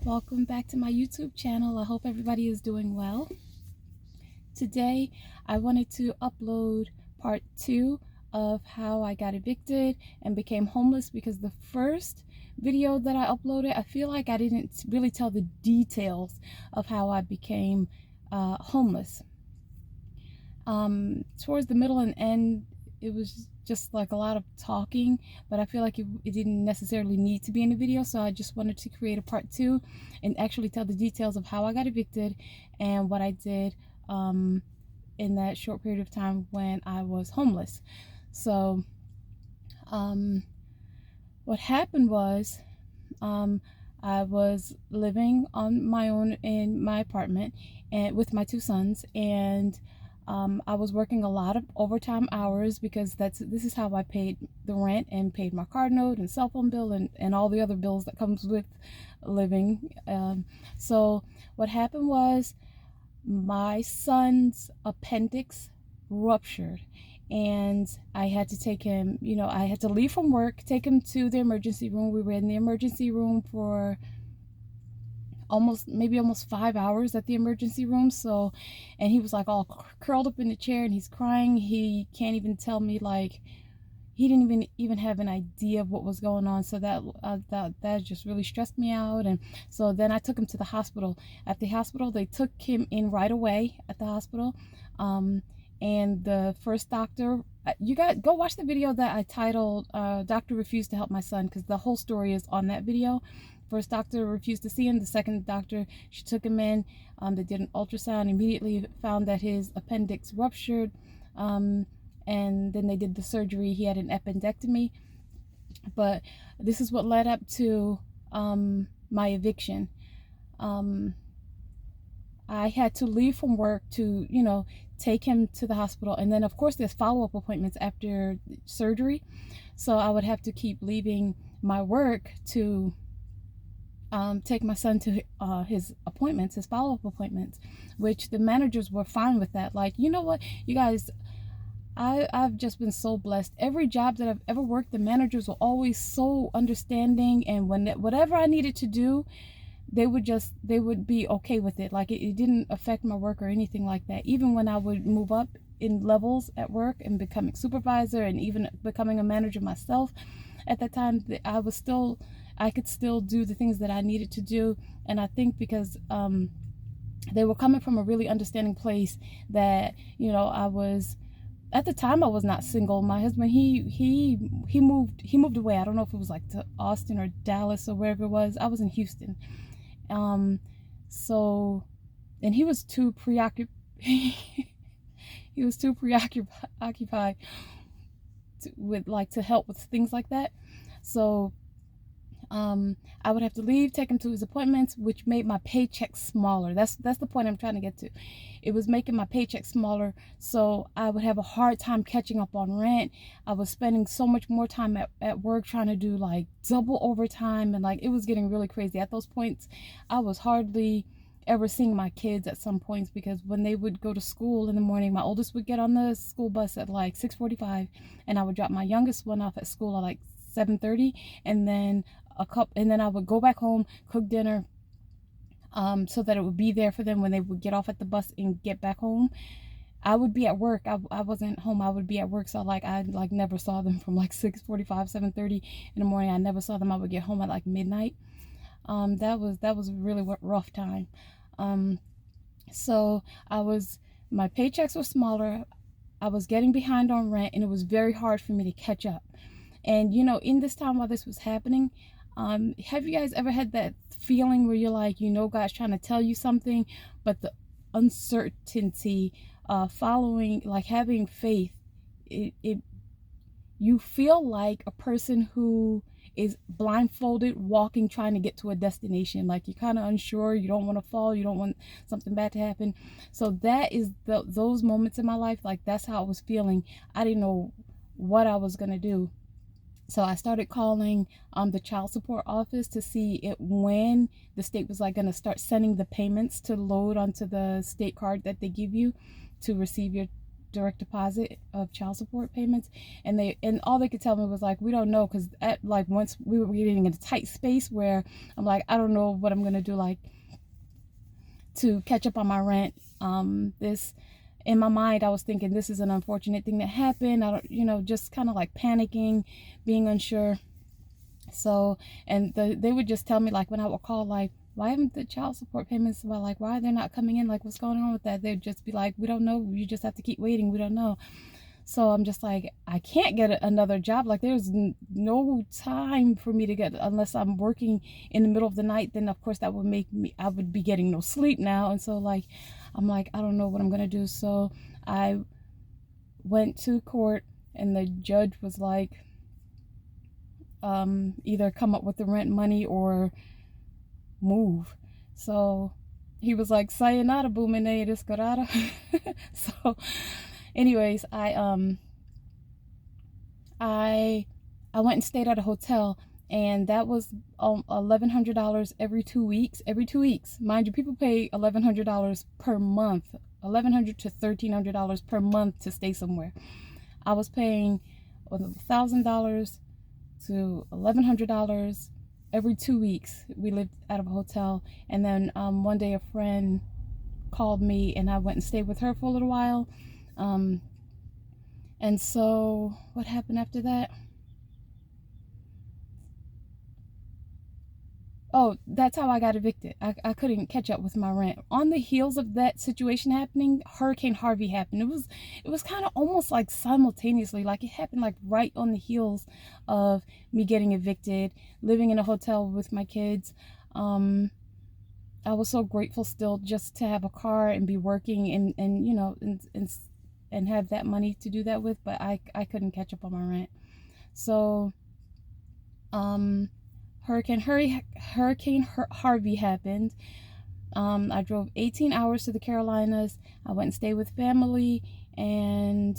Welcome back to my YouTube channel. I hope everybody is doing well. Today I wanted to upload part 2 of how I got evicted and became homeless, because the first video that I uploaded, I feel like I didn't really tell the details of how I became homeless. Towards the middle and end, it was just like a lot of talking, but I feel like it didn't necessarily need to be in the video, so I just wanted to create a part 2 and actually tell the details of how I got evicted and what I did in that short period of time when I was homeless. So what happened was, I was living on my own in my apartment and with my 2 sons, and I was working a lot of overtime hours because this is how I paid the rent and paid my card note and cell phone bill and all the other bills that comes with living. So what happened was, my son's appendix ruptured, and I had to take him, I had to leave from work, take him to the emergency room. We were in the emergency room for almost 5 hours at the emergency room. So, and he was like all curled up in the chair and he's crying. He can't even tell me, like, he didn't even have an idea of what was going on. So that just really stressed me out. And so then I took him to the hospital. At the hospital, they took him in right away at the hospital. And the first doctor, you guys go watch the video that I titled Doctor Refused to Help My Son, because the whole story is on that video. First doctor refused to see him. The second doctor, she took him in. They did an ultrasound, immediately found that his appendix ruptured. And then they did the surgery. He had an appendectomy. But this is what led up to my eviction. I had to leave from work to, take him to the hospital. And then, of course, there's follow-up appointments after surgery. So I would have to keep leaving my work to take my son to his appointments, his follow-up appointments, which the managers were fine with that. Like, you know what, you guys, I've just been so blessed. Every job that I've ever worked, the managers were always so understanding, and whatever I needed to do, they would be okay with it. Like, it didn't affect my work or anything like that. Even when I would move up in levels at work and becoming supervisor and even becoming a manager myself, at that time I could still do the things that I needed to do. And I think because they were coming from a really understanding place, that I was, at the time, I was not single. My husband, he moved away. I don't know if it was like to Austin or Dallas or wherever it was. I was in Houston. So, and he was too preoccupied to help with things like that. So I would have to leave, take him to his appointments, which made my paycheck smaller. That's the point I'm trying to get to. It was making my paycheck smaller, so I would have a hard time catching up on rent. I was spending so much more time at work trying to do like double overtime, and like it was getting really crazy. At those points, I was hardly ever seeing my kids at some points, because when they would go to school in the morning, my oldest would get on the school bus at like 6:45, and I would drop my youngest one off at school at like 7:30, and then I would go back home, cook dinner, so that it would be there for them when they would get off at the bus and get back home. I would be at work. I wasn't home. I would be at work. So I never saw them from like 6:45, 7:30 in the morning. I never saw them. I would get home at like midnight. That was a really rough time. So my paychecks were smaller. I was getting behind on rent, and it was very hard for me to catch up. And in this time while this was happening, have you guys ever had that feeling where you're like, God's trying to tell you something, but the uncertainty, following, like having faith, you feel like a person who is blindfolded walking, trying to get to a destination. Like, you're kind of unsure, you don't want to fall, you don't want something bad to happen. So that is those moments in my life. Like, that's how I was feeling. I didn't know what I was gonna do. So I started calling the child support office to see when the state was like going to start sending the payments to load onto the state card that they give you to receive your direct deposit of child support payments, and all they could tell me was like, we don't know, because at like once we were getting in a tight space where I'm like, I don't know what I'm gonna do, like, to catch up on my rent. This, in my mind, I was thinking this is an unfortunate thing that happened. I don't, just kind of like panicking, being unsure. So, and they would just tell me, like, when I would call, like, why haven't the child support payments, well, like, why are they not coming in? Like, what's going on with that? They'd just be like, we don't know. You just have to keep waiting. We don't know. So I'm just like, I can't get another job. Like, there's no time for me to get, unless I'm working in the middle of the night, then of course that would make me, I would be getting no sleep now. And so, like, I'm like, I don't know what I'm going to do. So I went to court, and the judge was like, either come up with the rent money or move. So he was like, sayonara, boomene descarada. So anyways, I went and stayed at a hotel, and that was $1,100 every 2 weeks. Every 2 weeks, mind you, people pay $1,100 per month, $1,100 to $1,300 per month to stay somewhere. I was paying $1,000 to $1,100 every 2 weeks. We lived out of a hotel, and then one day a friend called me, and I went and stayed with her for a little while. And so what happened after that? Oh, that's how I got evicted. I couldn't catch up with my rent. On the heels of that situation happening, Hurricane Harvey happened. It was kind of almost like simultaneously. Like, it happened like right on the heels of me getting evicted, living in a hotel with my kids. I was so grateful still just to have a car and be working, and have that money to do that with, but I couldn't catch up on my rent. So Hurricane Harvey happened. I drove 18 hours to the Carolinas. I went and stayed with family, and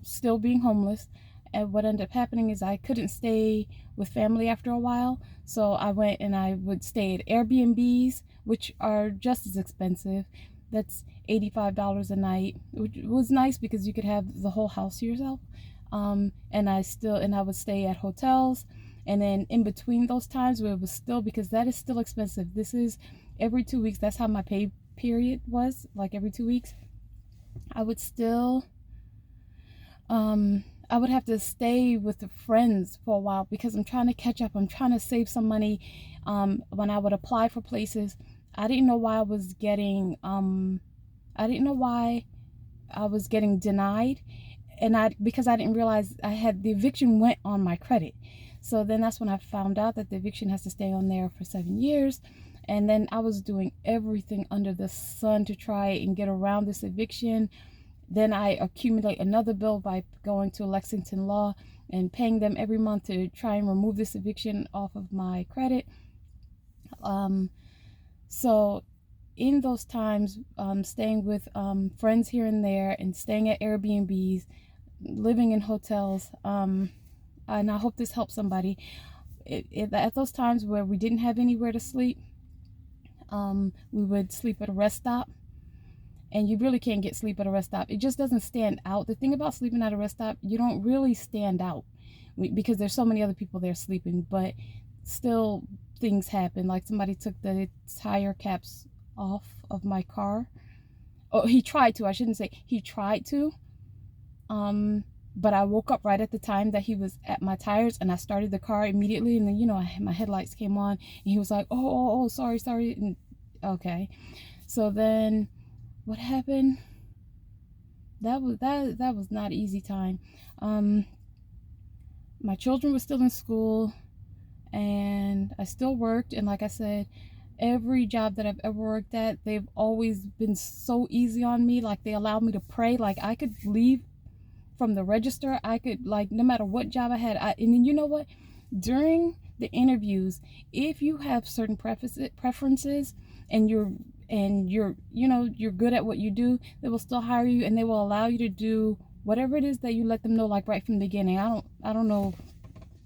still being homeless. And what ended up happening is I couldn't stay with family after a while, so I went and I would stay at Airbnbs, which are just as expensive. That's $85 a night, which was nice because you could have the whole house to yourself. And I would stay at hotels, and then in between those times where it was still, because that is still expensive. This is every 2 weeks. That's how my pay period was, like every 2 weeks. I would still, I would have to stay with the friends for a while because I'm trying to catch up. I'm trying to save some money. When I would apply for places, I didn't know why I was getting denied. And because I didn't realize the eviction went on my credit. So then that's when I found out that the eviction has to stay on there for 7 years. And then I was doing everything under the sun to try and get around this eviction. Then I accumulate another bill by going to Lexington Law and paying them every month to try and remove this eviction off of my credit. So in those times, staying with friends here and there, and staying at Airbnbs, living in hotels, and I hope this helps somebody. At those times where we didn't have anywhere to sleep, we would sleep at a rest stop, and you really can't get sleep at a rest stop. It just doesn't stand out. The thing about sleeping at a rest stop, you don't really stand out because there's so many other people there sleeping, but still things happen. Like, somebody took the tire caps off of my car. Oh, he tried to. I shouldn't say he tried to. But I woke up right at the time that he was at my tires, and I started the car immediately, and then my headlights came on, and he was like, oh, sorry, and okay. So then what happened? That was not an easy time. My children were still in school, and I still worked, and like I said, every job that I've ever worked at, they've always been so easy on me. Like, they allowed me to pray. Like, I could leave from the register. I could, like, no matter what job I had. And then, you know what? During the interviews, if you have certain preferences, and you're good at what you do, they will still hire you, and they will allow you to do whatever it is that you let them know, like, right from the beginning. I don't know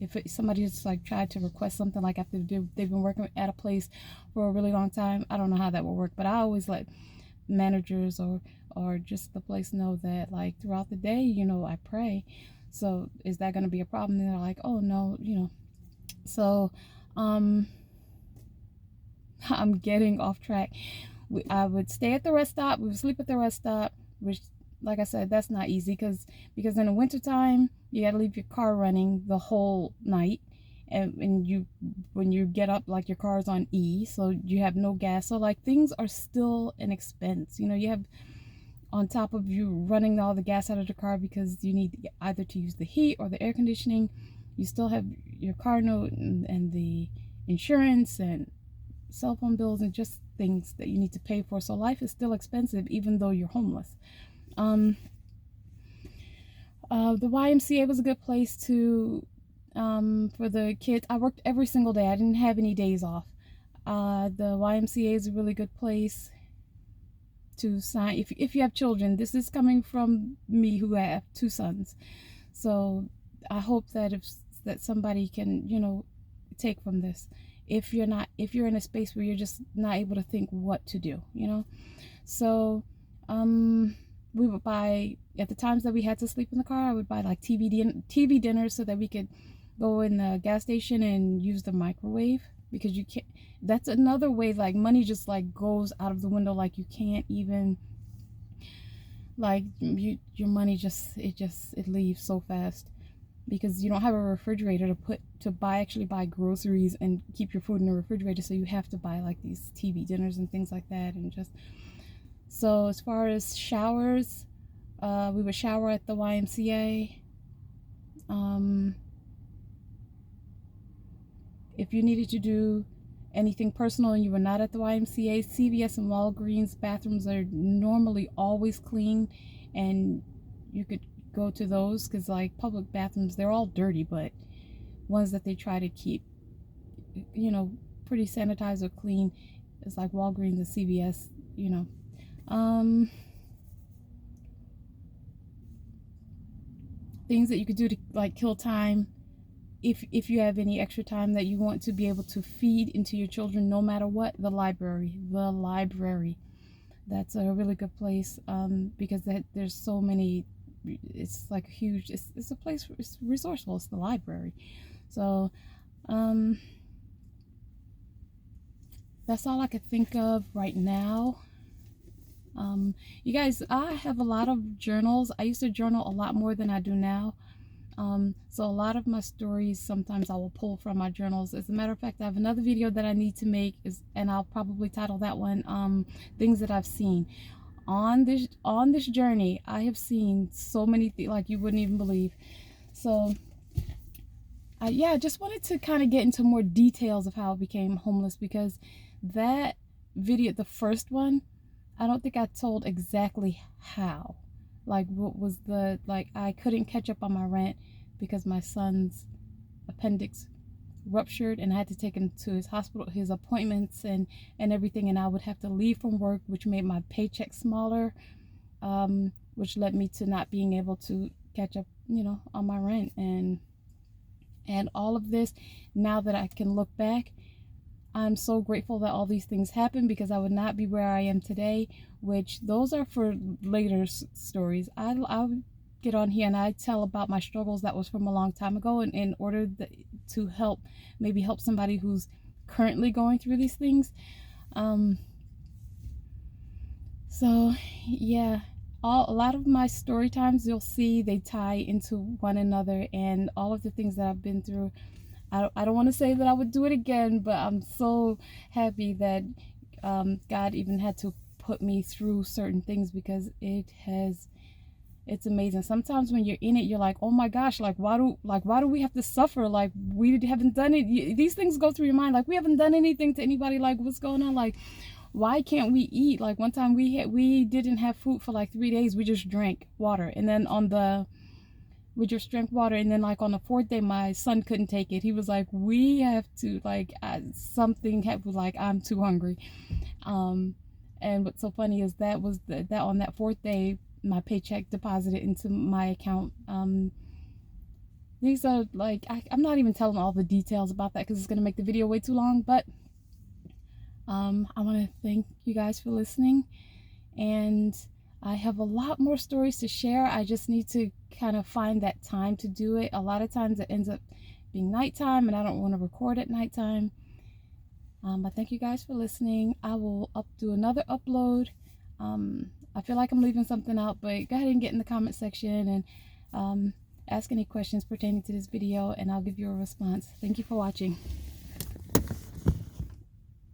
if somebody just like tried to request something, like after they've been working at a place for a really long time. I don't know how that will work, but I always let managers or just the place know that like throughout the day, you know, I pray. So is that going to be a problem? And they're like, oh no, you know. So um I'm getting off track. I would stay at the rest stop. We would sleep at the rest stop, which, like I said, that's not easy because in the wintertime, you got to leave your car running the whole night. And you, when you get up, like your car's on E, so you have no gas. So like things are still an expense. You know, you have on top of you running all the gas out of the car because you need either to use the heat or the air conditioning. You still have your car note and the insurance and cell phone bills and just things that you need to pay for. So life is still expensive even though you're homeless. The YMCA was a good place to for the kids. I worked every single day. I didn't have any days off. The YMCA is a really good place to sign if you have children. This is coming from me who have two sons. So I hope that that somebody can, you know, take from this. If you're in a space where you're just not able to think what to do, you know. So we would buy, at the times that we had to sleep in the car, I would buy like TV dinners so that we could go in the gas station and use the microwave, because you can't, that's another way, like money just like goes out of the window. Like you can't even, like your money just it leaves so fast because you don't have a refrigerator to actually buy groceries and keep your food in the refrigerator. So you have to buy like these TV dinners and things like that. And just, so as far as showers, we would shower at the YMCA. If you needed to do anything personal and you were not at the YMCA, CVS and Walgreens bathrooms are normally always clean, and you could go to those, because like public bathrooms, they're all dirty, but ones that they try to keep, you know, pretty sanitized or clean, it's like Walgreens and CVS, you know. Things that you could do to like kill time, if you have any extra time that you want to be able to feed into your children no matter what, the library. That's a really good place, because there's so many, it's like a huge, it's a place, it's resourceful, it's the library. So that's all I could think of right now. You guys, I have a lot of journals. I used to journal a lot more than I do now. So a lot of my stories sometimes I will pull from my journals. As a matter of fact, I have another video that I need to make, and I'll probably title that one things that I've seen on this journey. I have seen so many things like you wouldn't even believe. So yeah, I just wanted to kind of get into more details of how I became homeless, because that video, the first one, I don't think I told exactly how. Like what was the, like I couldn't catch up on my rent because my son's appendix ruptured and I had to take him to his hospital, his appointments and everything, and I would have to leave from work, which made my paycheck smaller, which led me to not being able to catch up, you know, on my rent. And all of this, now that I can look back, I'm so grateful that all these things happened, because I would not be where I am today, which those are for later stories. I'll get on here and I tell about my struggles that was from a long time ago, and in order to help somebody who's currently going through these things. So yeah, a lot of my story times, you'll see they tie into one another, and all of the things that I've been through. I don't want to say that I would do it again, but I'm so happy that God even had to put me through certain things, because it's amazing. Sometimes when you're in it, you're like, oh my gosh, like why do we have to suffer? Like we haven't done it. These things go through your mind, like we haven't done anything to anybody. Like what's going on? Like why can't we eat? Like one time we didn't have food for like 3 days. We just drank water, and then we just drank water, and then like on the 4th day my son couldn't take it. He was like, we have to, like something happened, like I'm too hungry. And what's so funny is that was that on that 4th day my paycheck deposited into my account. These are like I'm not even telling all the details about that because it's gonna make the video way too long, but I want to thank you guys for listening, and I have a lot more stories to share. I just need to kind of find that time to do it. A lot of times it ends up being nighttime, and I don't want to record at nighttime. I thank you guys for listening. I will do another upload. I feel like I'm leaving something out, but go ahead and get in the comment section and ask any questions pertaining to this video, and I'll give you a response. Thank you for watching.